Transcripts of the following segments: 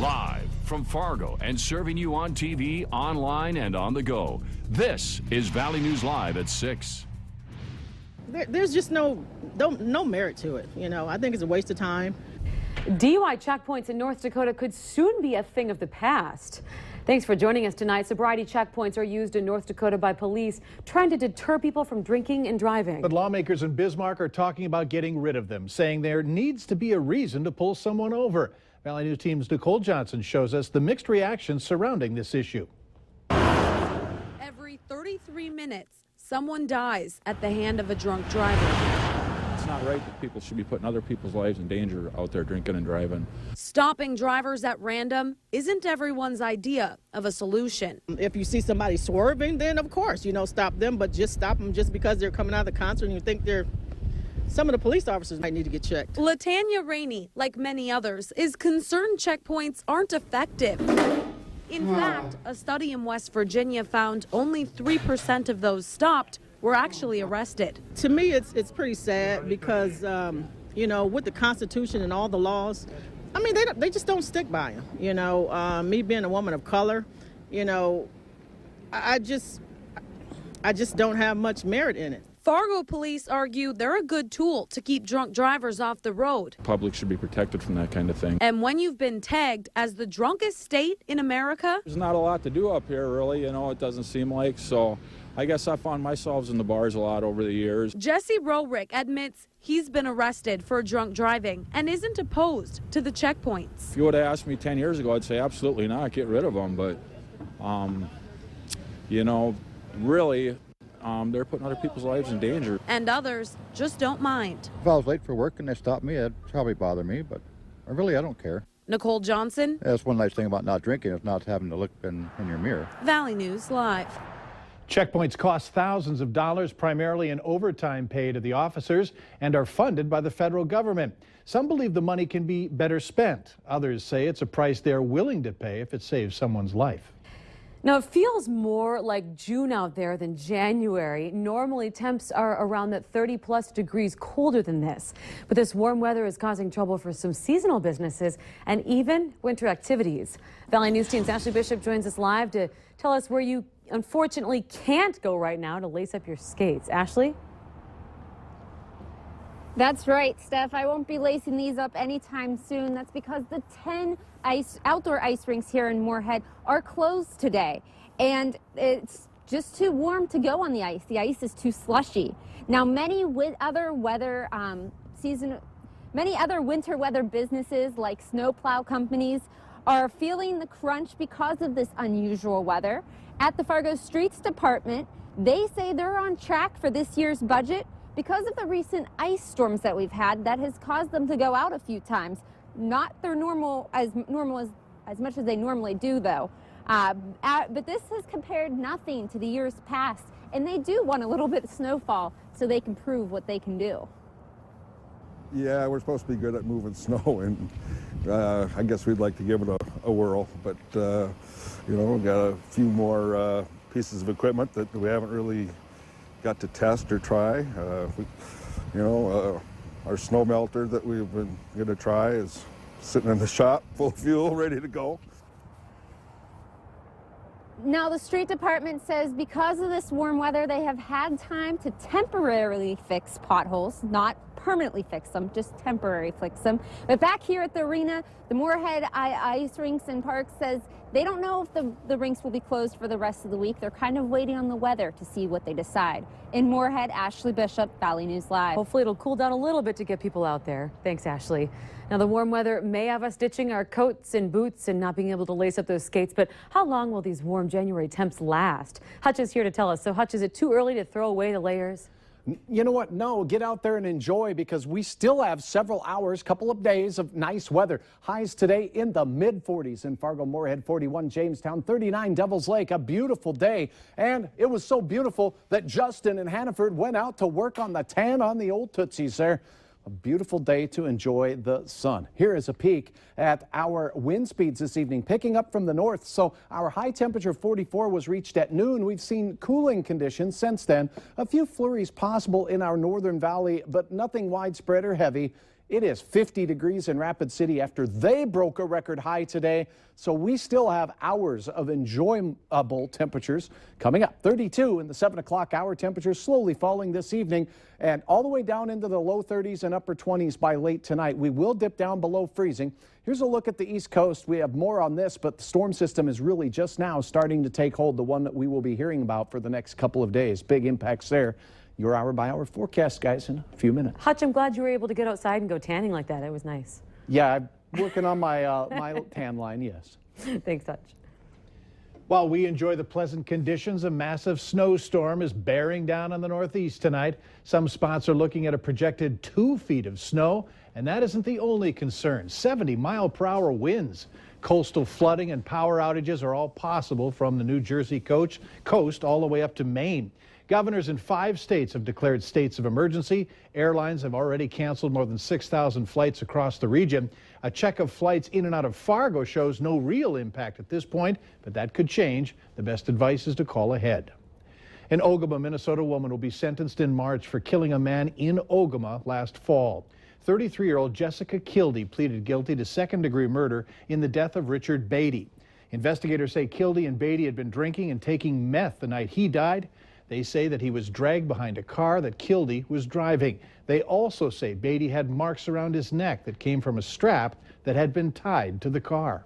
Live from Fargo and serving you on TV, online, and on the go. This is Valley News Live at 6. There's just no merit to it. You know, I think it's a waste of time. DUI checkpoints in North Dakota could soon be a thing of the past. Thanks for joining us tonight. Sobriety checkpoints are used in North Dakota by police trying to deter people from drinking and driving. But lawmakers in Bismarck are talking about getting rid of them, saying there needs to be a reason to pull someone over. Valley News Team's Nicole Johnson shows us the mixed reactions surrounding this issue. Every 33 minutes, someone dies at the hand of a drunk driver. It's not right that people should be putting other people's lives in danger out there drinking and driving. Stopping drivers at random isn't everyone's idea of a solution. If you see somebody swerving, then of course, stop them, but just stop them just because they're coming out of the concert and you think some of the police officers might need to get checked. Latanya Rainey, like many others, is concerned checkpoints aren't effective. In fact, a study in West Virginia found only 3% of those stopped were actually arrested. To me, it's pretty sad because, with the Constitution and all the laws, I mean, they just don't stick by them. Me being a woman of color, I just don't have much merit in it. Fargo police argue they're a good tool to keep drunk drivers off the road. Public should be protected from that kind of thing. And when you've been tagged as the drunkest state in America, There's not a lot to do up here, really, it doesn't seem like. So I guess I found myself in the bars a lot over the years. Jesse Rorick admits he's been arrested for drunk driving and isn't opposed to the checkpoints. If you would have asked me 10 years ago, I'd say absolutely not, get rid of them. But, really, they're putting other people's lives in danger. And others just don't mind. If I was late for work and they stopped me, it'd probably bother me, but I don't care. Nicole Johnson. That's one nice thing about not drinking, is not having to look in your mirror. Valley News Live. Checkpoints cost thousands of dollars, primarily in overtime pay to the officers, and are funded by the federal government. Some believe the money can be better spent. Others say it's a price they're willing to pay if it saves someone's life. Now, it feels more like June out there than January. Normally, temps are around that 30-plus degrees colder than this. But this warm weather is causing trouble for some seasonal businesses and even winter activities. Valley News Team's Ashley Bishop joins us live to tell us where you unfortunately can't go right now to lace up your skates. Ashley? That's right, Steph. I won't be lacing these up anytime soon. That's because the 10 outdoor ice rinks here in Moorhead are closed today. And it's just too warm to go on the ice. The ice is too slushy. Now, many other winter weather businesses like snowplow companies are feeling the crunch because of this unusual weather. At the Fargo Streets Department, they say they're on track for this year's budget because of the recent ice storms that we've had that has caused them to go out a few times. Not their as much as they normally do, though. But this has compared nothing to the years past, and they do want a little bit of snowfall so they can prove what they can do. Yeah, we're supposed to be good at moving snow, and I guess we'd like to give it a whirl. But, we've got a few more pieces of equipment that we haven't really got to test or try. Our snow melter that we've been going to try is sitting in the shop, full of fuel, ready to go. Now, the street department says because of this warm weather, they have had time to temporarily fix potholes, not permanently fix them, just temporarily fix them. But back here at the arena, the Moorhead Ice Rinks and Parks says they don't know if the rinks will be closed for the rest of the week. They're kind of waiting on the weather to see what they decide. In Moorhead, Ashley Bishop, Valley News Live. Hopefully it'll cool down a little bit to get people out there. Thanks, Ashley. Now, the warm weather may have us ditching our coats and boots and not being able to lace up those skates, but how long will these warm January temps last? Hutch is here to tell us. So, Hutch, is it too early to throw away the layers? You know what? No, get out there and enjoy because we still have several hours, couple of days of nice weather. Highs today in the mid-40s in Fargo, Moorhead, 41, Jamestown, 39, Devils Lake. A beautiful day. And it was so beautiful that Justin and Hannaford went out to work on the tan on the old Tootsies there. A beautiful day to enjoy the sun. Here is a peek at our wind speeds this evening, picking up from the north. So our high temperature of 44 was reached at noon. We've seen cooling conditions since then. A few flurries possible in our northern valley, but nothing widespread or heavy It is 50 degrees in Rapid City after they broke a record high today. So we still have hours of enjoyable temperatures coming up. 32 in the 7 o'clock hour. Temperatures slowly falling this evening and all the way down into the low 30s and upper 20s by late tonight. We will dip down below freezing. Here's a look at the East Coast. We have more on this, but the storm system is really just now starting to take hold, the one that we will be hearing about for the next couple of days. Big impacts there. Your hour-by-hour forecast, guys, in a few minutes. Hutch, I'm glad you were able to get outside and go tanning like that. It was nice. Yeah, I'm working on my my tan line, yes. Thanks, Hutch. While we enjoy the pleasant conditions, a massive snowstorm is bearing down on the Northeast tonight. Some spots are looking at a projected 2 feet of snow, and that isn't the only concern. 70-mile-per-hour winds. Coastal flooding and power outages are all possible from the New Jersey coast all the way up to Maine. Governors in 5 states have declared states of emergency. Airlines have already canceled more than 6,000 flights across the region. A check of flights in and out of Fargo shows no real impact at this point, but that could change. The best advice is to call ahead. An Ogama, Minnesota woman will be sentenced in March for killing a man in Ogama last fall. 33-year-old Jessica Kildee pleaded guilty to second-degree murder in the death of Richard Beatty. Investigators say Kildee and Beatty had been drinking and taking meth the night he died. They say that he was dragged behind a car that Kildee was driving. They also say Beatty had marks around his neck that came from a strap that had been tied to the car.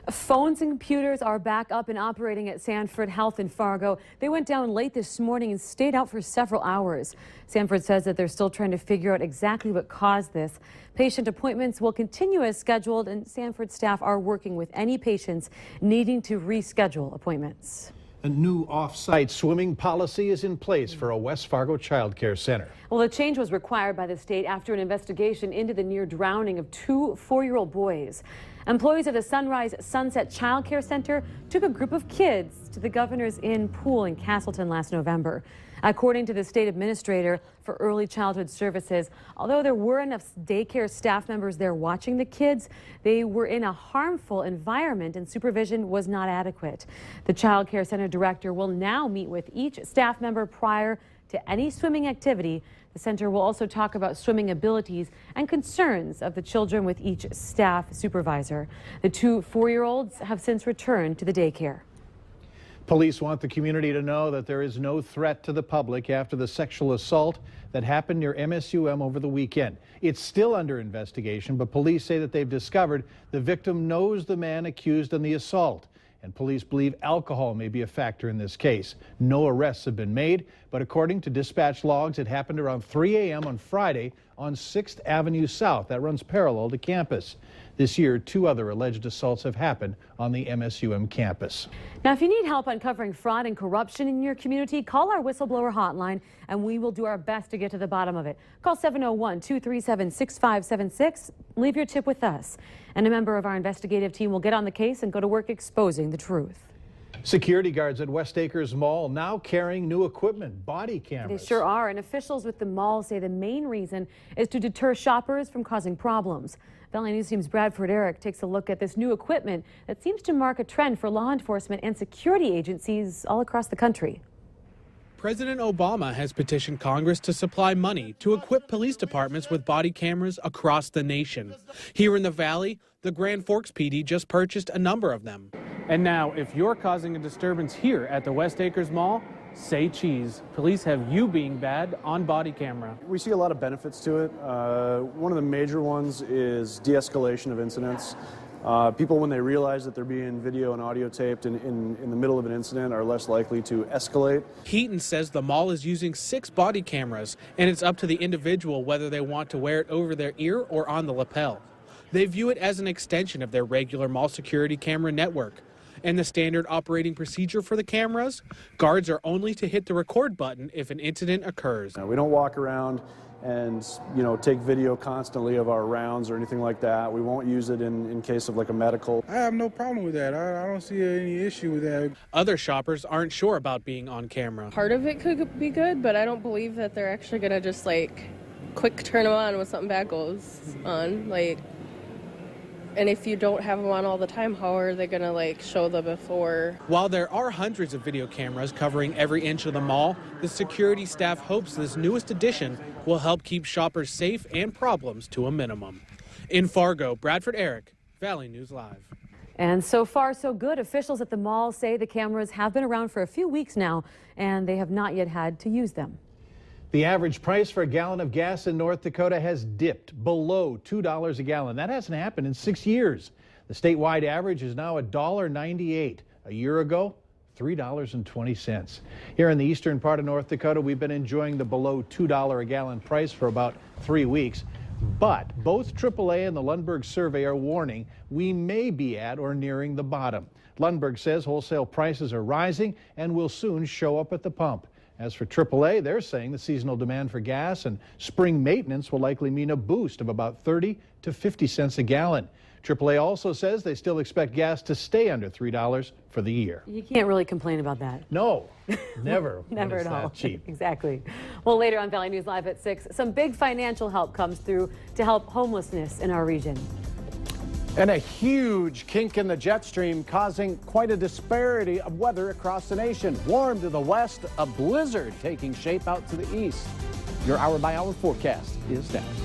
Phones and computers are back up and operating at Sanford Health in Fargo. They went down late this morning and stayed out for several hours. Sanford says that they're still trying to figure out exactly what caused this. Patient appointments will continue as scheduled, and Sanford staff are working with any patients needing to reschedule appointments. A new off-site swimming policy is in place for a West Fargo child care center. Well, the change was required by the state after an investigation into the near drowning of 2 4-year-old boys. Employees of the Sunrise Sunset Child Care Center took a group of kids to the Governor's Inn pool in Castleton last November. According to the state administrator for early childhood services, although there were enough daycare staff members there watching the kids, they were in a harmful environment and supervision was not adequate. The child care center director will now meet with each staff member prior to any swimming activity. The center will also talk about swimming abilities and concerns of the children with each staff supervisor. The 2 4-year-olds have since returned to the daycare. Police want the community to know that there is no threat to the public after the sexual assault that happened near MSUM over the weekend. It's still under investigation, but police say that they've discovered the victim knows the man accused in the assault, and police believe alcohol may be a factor in this case. No arrests have been made, but according to dispatch logs, it happened around 3 a.m. on Friday on 6th Avenue South. That runs parallel to campus. This year, 2 other alleged assaults have happened on the MSUM campus. Now, if you need help uncovering fraud and corruption in your community, call our whistleblower hotline, and we will do our best to get to the bottom of it. Call 701-237-6576. Leave your tip with us, and a member of our investigative team will get on the case and go to work exposing the truth. Security guards at West Acres Mall now carrying new equipment, body cameras. They sure are, and officials with the mall say the main reason is to deter shoppers from causing problems. Valley News Team's Bradford Eric takes a look at this new equipment that seems to mark a trend for law enforcement and security agencies all across the country. President Obama has petitioned Congress to supply money to equip police departments with body cameras across the nation. Here in the Valley, the Grand Forks PD just purchased a number of them. And now, if you're causing a disturbance here at the West Acres Mall, say cheese. Police have you being bad on body camera. We see a lot of benefits to it. One of the major ones is de-escalation of incidents. People, when they realize that they're being video and audio taped in the middle of an incident, are less likely to escalate. Heaton says the mall is using 6 body cameras, and it's up to the individual whether they want to wear it over their ear or on the lapel. They view it as an extension of their regular mall security camera network. And the standard operating procedure for the cameras, guards are only to hit the record button if an incident occurs. We don't walk around and take video constantly of our rounds or anything like that. We won't use it in case of like a medical. I have no problem with that. I don't see any issue with that. Other shoppers aren't sure about being on camera. Part of it could be good, but I don't believe that they're actually going to just quick turn them on when something bad goes on. And if you don't have them on all the time, how are they going to like show the before? While there are hundreds of video cameras covering every inch of the mall, the security staff hopes this newest addition will help keep shoppers safe and problems to a minimum. In Fargo, Bradford Eric, Valley News Live. And so far, so good. Officials at the mall say the cameras have been around for a few weeks now, and they have not yet had to use them. The average price for a gallon of gas in North Dakota has dipped below $2 a gallon. That hasn't happened in 6 years. The statewide average is now $1.98. A year ago, $3.20. Here in the eastern part of North Dakota, we've been enjoying the below $2 a gallon price for about 3 weeks. But both AAA and the Lundberg survey are warning we may be at or nearing the bottom. Lundberg says wholesale prices are rising and will soon show up at the pump. As for AAA, they're saying the seasonal demand for gas and spring maintenance will likely mean a boost of about 30 to 50 cents a gallon. AAA also says they still expect gas to stay under $3 for the year. You can't really complain about that. No, never. Never at all. Cheap. Exactly. Well, later on Valley News Live at 6, some big financial help comes through to help homelessness in our region. And a huge kink in the jet stream causing quite a disparity of weather across the nation. Warm to the west, a blizzard taking shape out to the east. Your hour-by-hour forecast is next.